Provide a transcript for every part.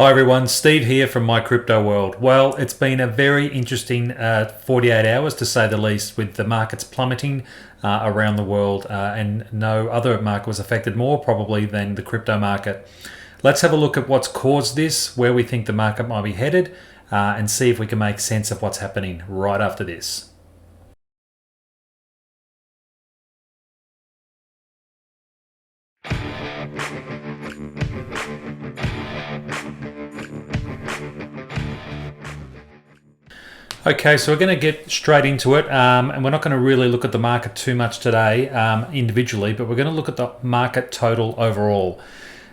Hi everyone, Steve here from My Crypto World. Well, it's been a very interesting 48 hours to say the least, with the markets plummeting around the world, and no other market was affected more probably than the crypto market. Let's have a look at what's caused this, where we think the market might be headed, and see if we can make sense of what's happening right after this. Okay, so we're going to get straight into it, and we're not going to really look at the market too much today individually, but we're going to look at the market total overall.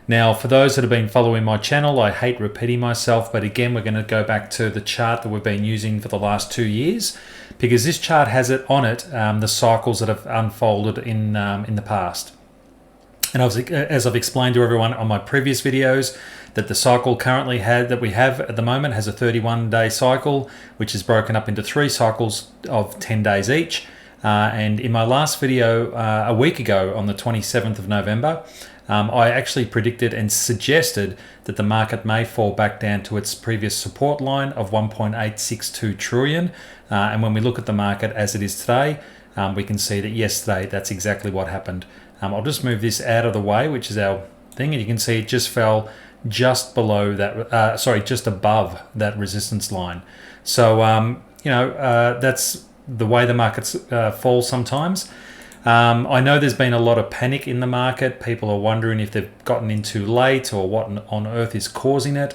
Now, for those that have been following my channel, I hate repeating myself, but again, we're going to go back to the chart that we've been using for the last 2 years, because this chart has it on it, the cycles that have unfolded in the past. And as I've explained to everyone on my previous videos, that the cycle currently that we have at the moment has a 31-day cycle, which is broken up into 3 cycles of 10 days each. And in my last video a week ago, on the 27th of November, I actually predicted and suggested that the market may fall back down to its previous support line of 1.862 trillion. And when we look at the market as it is today, we can see that yesterday that's exactly what happened. I'll just move this out of the way, which is our thing, and you can see it just fell just below that, just above that resistance line. So, that's the way the markets fall sometimes. I know there's been a lot of panic in the market. People are wondering if they've gotten in too late or what on earth is causing it.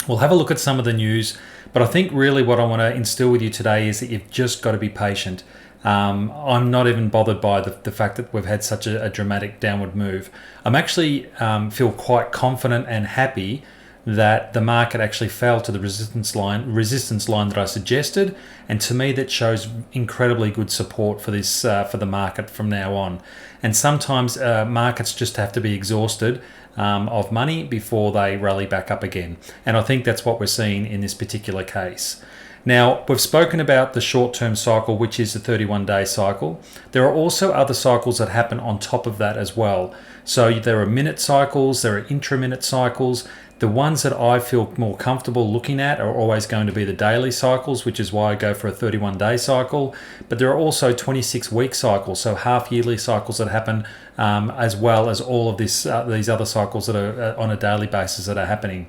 We'll have a look at some of the news, but I think really what I want to instill with you today is that you've just got to be patient. I'm not even bothered by the fact that we've had such a dramatic downward move. I'm actually feel quite confident and happy that the market actually fell to the resistance line that I suggested, and to me that shows incredibly good support for this for the market from now on. And sometimes markets just have to be exhausted of money before they rally back up again, and I think that's what we're seeing in this particular case. Now, we've spoken about the short-term cycle, which is the 31-day cycle. There are also other cycles that happen on top of that as well. So there are minute cycles, there are intra-minute cycles. The ones that I feel more comfortable looking at are always going to be the daily cycles, which is why I go for a 31-day cycle. But there are also 26-week cycles, so half-yearly cycles that happen, as well as all of these other cycles that are on a daily basis that are happening.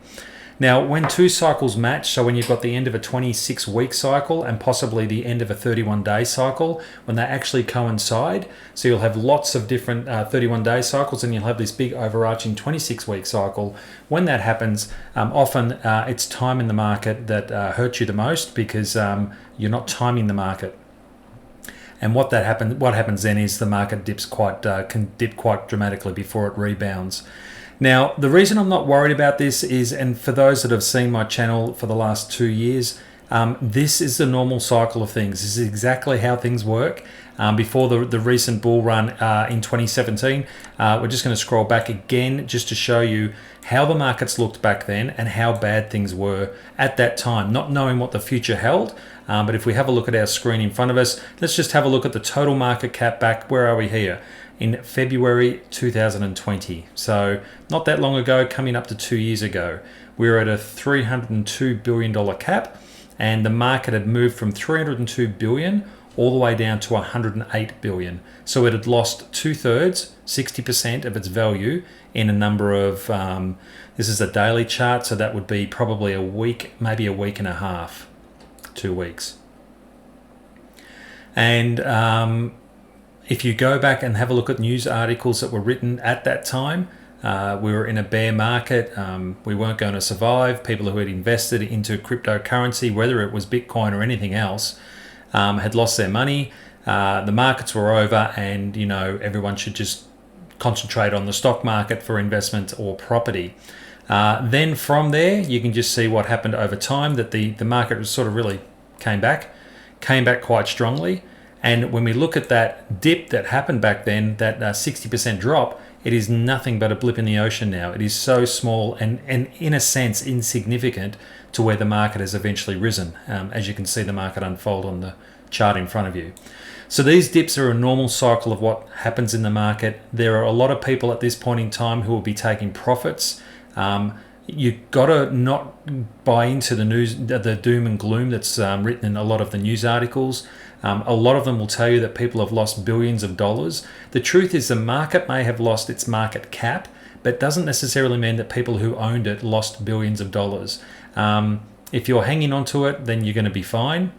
Now, when 2 cycles match, so when you've got the end of a 26-week cycle and possibly the end of a 31-day cycle, when they actually coincide, so you'll have lots of different 31-day cycles and you'll have this big overarching 26-week cycle. When that happens, often it's time in the market that hurts you the most, because you're not timing the market. And what happens then is the market can dip quite dramatically before it rebounds. Now, the reason I'm not worried about this is, and for those that have seen my channel for the last 2 years, this is the normal cycle of things. This is exactly how things work. Before the recent bull run in 2017, we're just going to scroll back again just to show you how the markets looked back then and how bad things were at that time, not knowing what the future held. But if we have a look at our screen in front of us, let's just have a look at the total market cap back. Where are we here? In February 2020. So not that long ago, coming up to 2 years ago. We were at a $302 billion cap, and the market had moved from $302 billion all the way down to $108 billion. So it had lost 2/3, 60% of its value in a number of, this is a daily chart, so that would be probably a week, maybe a week and a half, 2 weeks. And if you go back and have a look at news articles that were written at that time, we were in a bear market. We weren't going to survive. People who had invested into cryptocurrency, whether it was Bitcoin or anything else, had lost their money. The markets were over, and everyone should just concentrate on the stock market for investment or property. Then from there, you can just see what happened over time, that the market was sort of really came back quite strongly. And when we look at that dip that happened back then, that 60% drop, it is nothing but a blip in the ocean now. It is so small and in a sense insignificant to where the market has eventually risen, as you can see the market unfold on the chart in front of you. So these dips are a normal cycle of what happens in the market. There are a lot of people at this point in time who will be taking profits. you got to not buy into the news, the doom and gloom that's written in a lot of the news articles. A lot of them will tell you that people have lost billions of dollars. The truth is the market may have lost its market cap, but it doesn't necessarily mean that people who owned it lost billions of dollars. If you're hanging on to it, then you're going to be fine.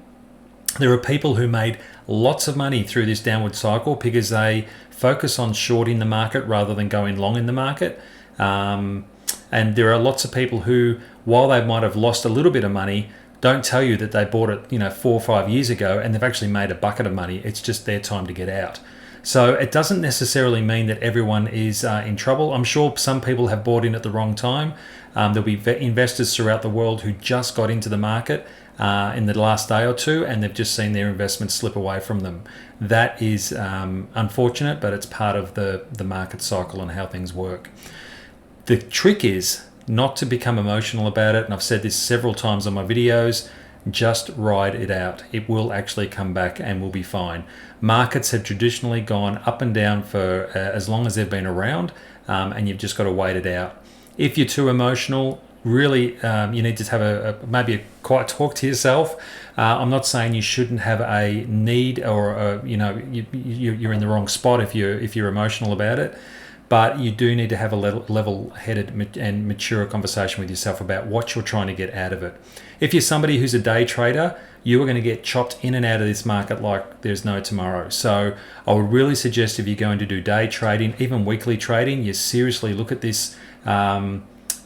There are people who made lots of money through this downward cycle because they focus on shorting the market rather than going long in the market. And there are lots of people who, while they might have lost a little bit of money, don't tell you that they bought it 4 or 5 years ago and they've actually made a bucket of money. It's just their time to get out. So it doesn't necessarily mean that everyone is in trouble. I'm sure some people have bought in at the wrong time. There'll be investors throughout the world who just got into the market in the last day or two, and they've just seen their investments slip away from them. That is unfortunate, but it's part of the market cycle and how things work. The trick is not to become emotional about it, and I've said this several times on my videos. Just ride it out. It will actually come back and we'll be fine. Markets have traditionally gone up and down for as long as they've been around, and you've just got to wait it out. If you're too emotional, really, you need to have maybe a quiet talk to yourself. I'm not saying you shouldn't have a need or you're in the wrong spot if you're emotional about it. But you do need to have a level-headed and mature conversation with yourself about what you're trying to get out of it. If you're somebody who's a day trader, you are going to get chopped in and out of this market like there's no tomorrow. So I would really suggest if you're going to do day trading, even weekly trading, you seriously look at this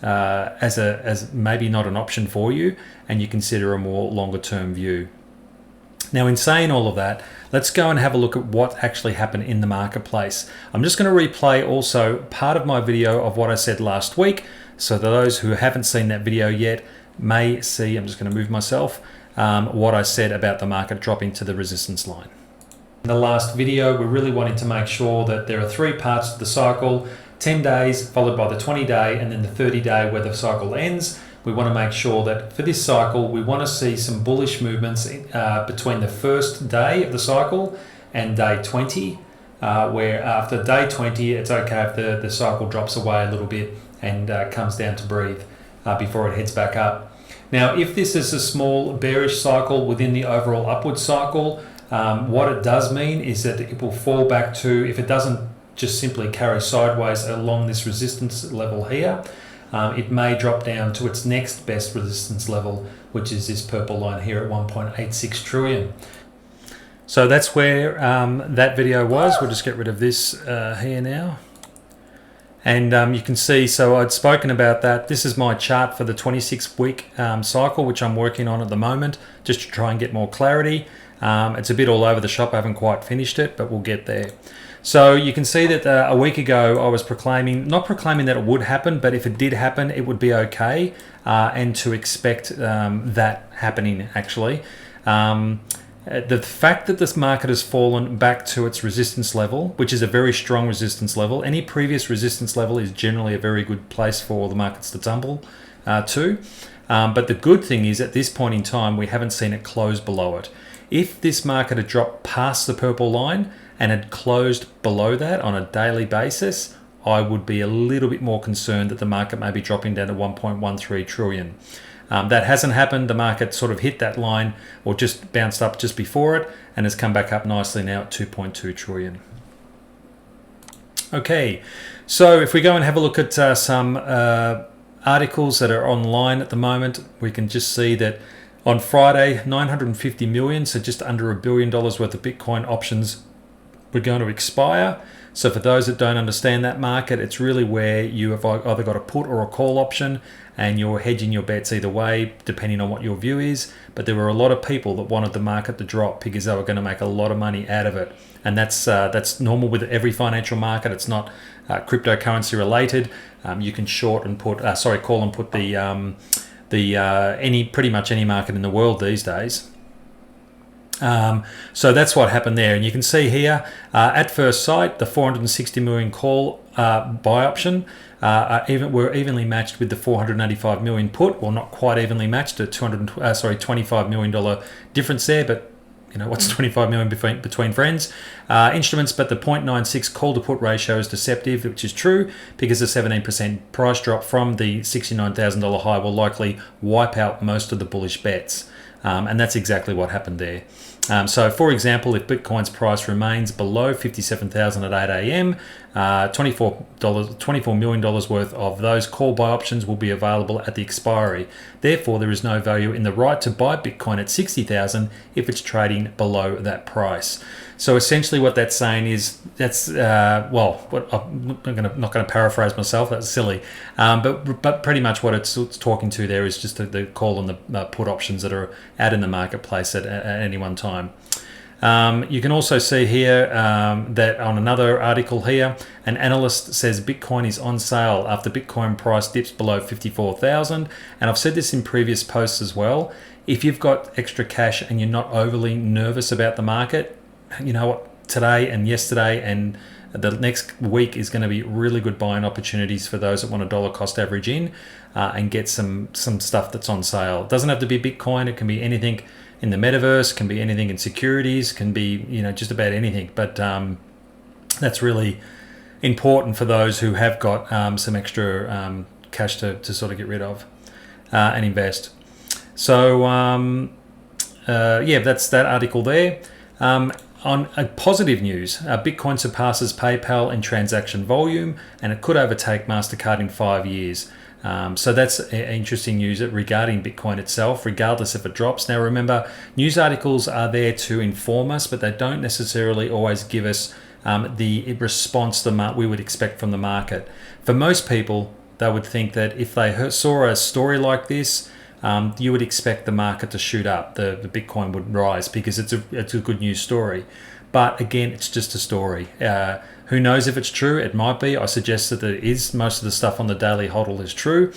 as maybe not an option for you, and you consider a more longer-term view. Now, in saying all of that, let's go and have a look at what actually happened in the marketplace. I'm just going to replay also part of my video of what I said last week, so that those who haven't seen that video yet may see, I'm just going to move myself, what I said about the market dropping to the resistance line. In the last video, we really wanted to make sure that there are 3 parts to the cycle: 10 days, followed by the 20-day, and then the 30-day where the cycle ends. We want to make sure that for this cycle, we want to see some bullish movements between the first day of the cycle and day 20, where after day 20, it's okay if the cycle drops away a little bit and comes down to breathe before it heads back up. Now, if this is a small bearish cycle within the overall upward cycle, what it does mean is that it will fall back to, if it doesn't just simply carry sideways along this resistance level here, it may drop down to its next best resistance level, which is this purple line here at 1.86 trillion. So that's where that video was. We'll just get rid of this here now. And you can see, so I'd spoken about that. This is my chart for the 26-week cycle, which I'm working on at the moment, just to try and get more clarity. It's a bit all over the shop. I haven't quite finished it, but we'll get there. So you can see that a week ago I was not proclaiming that it would happen, but if it did happen, it would be okay, and to expect that happening actually. The fact that this market has fallen back to its resistance level, which is a very strong resistance level, any previous resistance level is generally a very good place for the markets to tumble to. But the good thing is at this point in time, we haven't seen it close below it. If this market had dropped past the purple line and had closed below that on a daily basis, I would be a little bit more concerned that the market may be dropping down to 1.13 trillion. That hasn't happened. The market sort of hit that line or just bounced up just before it and has come back up nicely now at 2.2 trillion. Okay, so if we go and have a look at some articles that are online at the moment, we can just see that on Friday, 950 million, so just under $1 billion worth of Bitcoin options were going to expire. So for those that don't understand that market, it's really where you have either got a put or a call option and you're hedging your bets either way, depending on what your view is. But there were a lot of people that wanted the market to drop because they were going to make a lot of money out of it. And that's normal with every financial market. It's not cryptocurrency related. You can short and put, call and put pretty much any market in the world these days. So that's what happened there, and you can see here at first sight the 460 million call buy option were evenly matched with the 485 million put, or not quite evenly matched, a $25 million difference there. But what's 25 million between friends instruments, but the 0.96 call to put ratio is deceptive, which is true because the 17% price drop from the $69,000 high will likely wipe out most of the bullish bets. And that's exactly what happened there. So, for example, if Bitcoin's price remains below 57,000 at 8 a.m., $24 million worth of those call buy options will be available at the expiry. Therefore, there is no value in the right to buy Bitcoin at 60,000 if it's trading below that price. So essentially what that's saying is that's, I'm not going to paraphrase myself, that's silly, but pretty much what it's talking to there is just the call and the put options that are out in the marketplace at any one time. You can also see here that on another article here, an analyst says Bitcoin is on sale after Bitcoin price dips below 54,000. And I've said this in previous posts as well. If you've got extra cash and you're not overly nervous about the market, you know what, today and yesterday and the next week is going to be really good buying opportunities for those that want a dollar cost average in and get some stuff that's on sale. It doesn't have to be Bitcoin. It can be anything in the metaverse, can be anything in securities, can be, just about anything. But that's really important for those who have got some extra cash to sort of get rid of and invest. So, that's that article there. On a positive news, Bitcoin surpasses PayPal in transaction volume, and it could overtake MasterCard in 5 years. So that's interesting news regarding Bitcoin itself, regardless if it drops. Now remember, news articles are there to inform us, but they don't necessarily always give us the response we would expect from the market. For most people, they would think that if they saw a story like this, you would expect the market to shoot up, the Bitcoin would rise because it's a good news story. But again, it's just a story. Who knows if it's true? It might be. I suggest that it is. Most of the stuff on the daily hodl is true,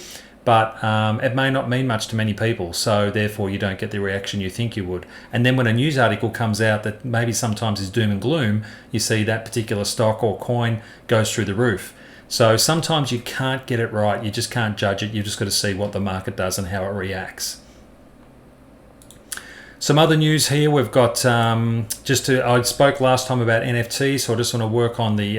but it may not mean much to many people. So therefore, you don't get the reaction you think you would. And then when a news article comes out that maybe sometimes is doom and gloom, you see that particular stock or coin goes through the roof. So sometimes you can't get it right. You just can't judge it. You've just got to see what the market does and how it reacts. Some other news here. We've got I spoke last time about NFT, so I just want to work on the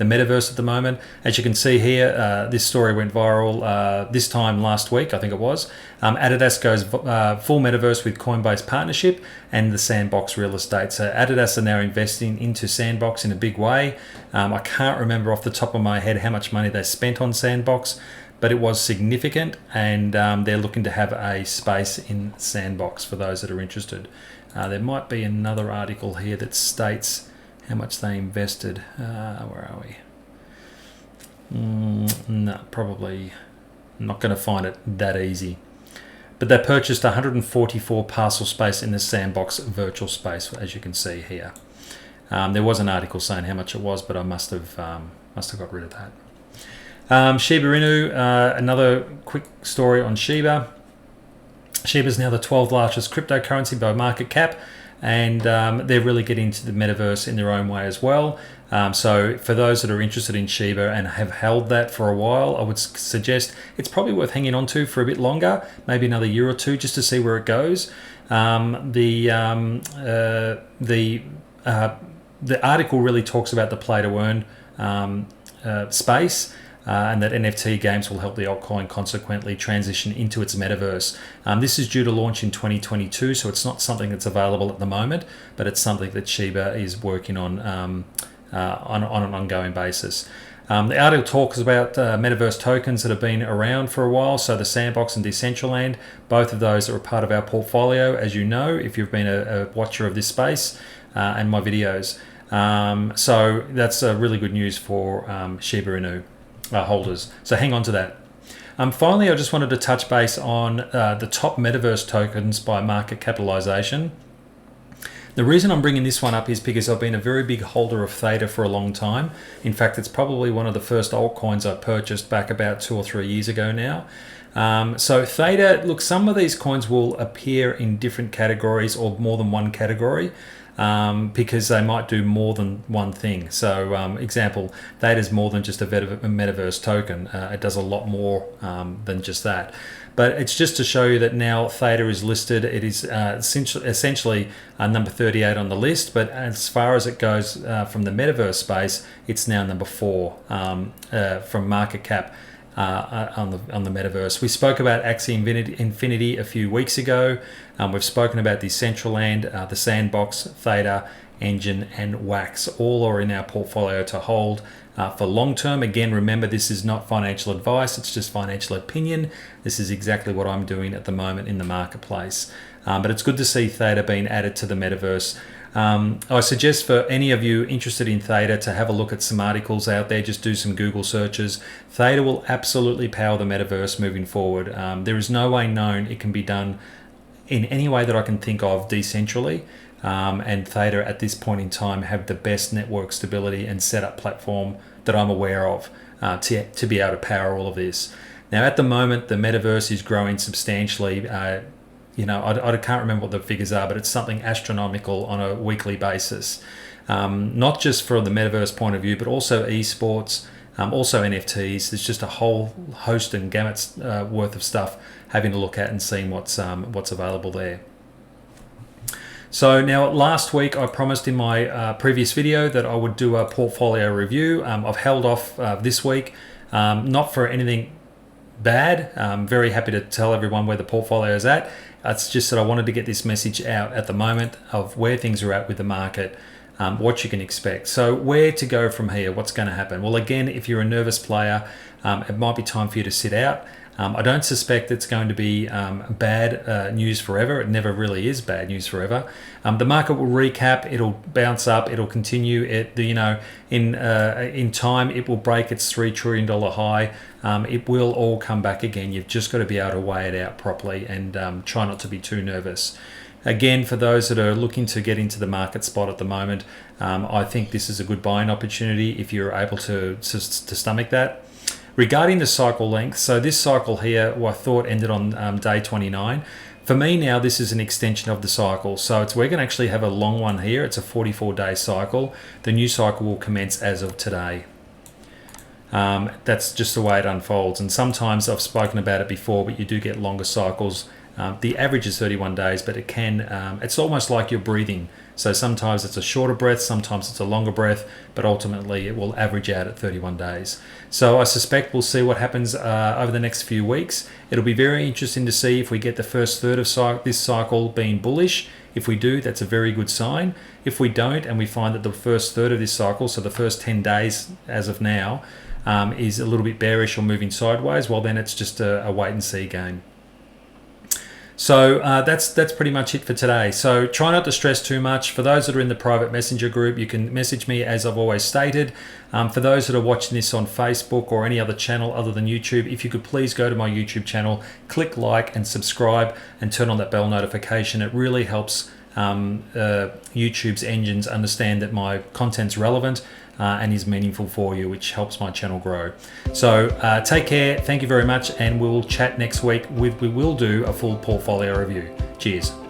metaverse at the moment. As you can see here, this story went viral this time last week, I think it was. Adidas goes full metaverse with Coinbase partnership and the Sandbox Real Estate. So Adidas are now investing into Sandbox in a big way. I can't remember off the top of my head how much money they spent on Sandbox, but it was significant, and they're looking to have a space in Sandbox for those that are interested. There might be another article here that states how much they invested. Where are we? No, probably not going to find it that easy. But they purchased 144 parcel space in the Sandbox virtual space, as you can see here. There was an article saying how much it was, but I must have got rid of that. Shiba Inu, another quick story on Shiba. Shiba is now the 12th largest cryptocurrency by market cap, and they're really getting into the metaverse in their own way as well. So for those that are interested in Shiba and have held that for a while, I would suggest it's probably worth hanging on to for a bit longer, maybe another year or two, just to see where it goes. The article really talks about the play to earn space. And that NFT games will help the altcoin consequently transition into its metaverse. This is due to launch in 2022, so it's not something that's available at the moment, but it's something that Shiba is working on an ongoing basis. The article talks about metaverse tokens that have been around for a while, so the Sandbox and Decentraland, both of those are a part of our portfolio, as you know, if you've been a watcher of this space and my videos. So that's really good news for Shiba Inu holders. So hang on to that. Finally, I just wanted to touch base on the top metaverse tokens by market capitalization. The reason I'm bringing this one up is because I've been a very big holder of Theta for a long time. In fact, it's probably one of the first altcoins I purchased back about 2 or 3 years ago now. So Theta, look, some of these coins will appear in different categories or more than one category. because they might do more than one thing. So example, Theta is more than just a metaverse token. It does a lot more than just that. But it's just to show you that now Theta is listed. It is essentially number 38 on the list, but as far as it goes from the metaverse space, it's now number 4 from market cap on the metaverse. We spoke about Axie Infinity a few weeks ago. We've spoken about Decentraland, the Sandbox, Theta, Engine, and Wax. All are in our portfolio to hold for long term. Again, remember, this is not financial advice, it's just financial opinion. This is exactly what I'm doing at the moment in the marketplace. But it's good to see Theta being added to the metaverse. I suggest for any of you interested in Theta to have a look at some articles out there. Just do some Google searches. Theta will absolutely power the metaverse moving forward. There is no way known it can be done in any way that I can think of decentrally. And Theta at this point in time have the best network stability and setup platform that I'm aware of to be able to power all of this. Now at the moment the metaverse is growing substantially. I can't remember what the figures are, but it's something astronomical on a weekly basis. Not just from the metaverse point of view, but also esports, also NFTs. There's just a whole host and gamut worth of stuff having to look at and seeing what's available there. So now last week I promised in my previous video that I would do a portfolio review. I've held off this week, not for anything bad. I'm very happy to tell everyone where the portfolio is at. It's just that I wanted to get this message out at the moment of where things are at with the market, what you can expect. So where to go from here, what's going to happen? Well, again, if you're a nervous player, it might be time for you to sit out. I don't suspect it's going to be bad news forever. It never really is bad news forever. The market will recap. It'll bounce up. It'll continue. In time, it will break its $3 trillion high. It will all come back again. You've just got to be able to weigh it out properly and try not to be too nervous. Again, for those that are looking to get into the market spot at the moment, I think this is a good buying opportunity if you're able to stomach that. Regarding the cycle length, so this cycle here, I thought ended on day 29. For me now, this is an extension of the cycle. So we're going to actually have a long one here. It's a 44-day cycle. The new cycle will commence as of today. That's just the way it unfolds. And sometimes I've spoken about it before, but you do get longer cycles. The average is 31 days, but it's almost like you're breathing. So sometimes it's a shorter breath, sometimes it's a longer breath, but ultimately it will average out at 31 days. So I suspect we'll see what happens over the next few weeks. It'll be very interesting to see if we get the first third of this cycle being bullish. If we do, that's a very good sign. If we don't, and we find that the first third of this cycle, so the first 10 days as of now, is a little bit bearish or moving sideways, well then it's just a wait and see game. So that's pretty much it for today. So try not to stress too much. For those that are in the private messenger group, you can message me as I've always stated. For those that are watching this on Facebook or any other channel other than YouTube, if you could please go to my YouTube channel, click like and subscribe and turn on that bell notification. It really helps YouTube's engines understand that my content's relevant and is meaningful for you, which helps my channel grow. So take care, thank you very much, and we'll chat next week. We will do a full portfolio review. Cheers.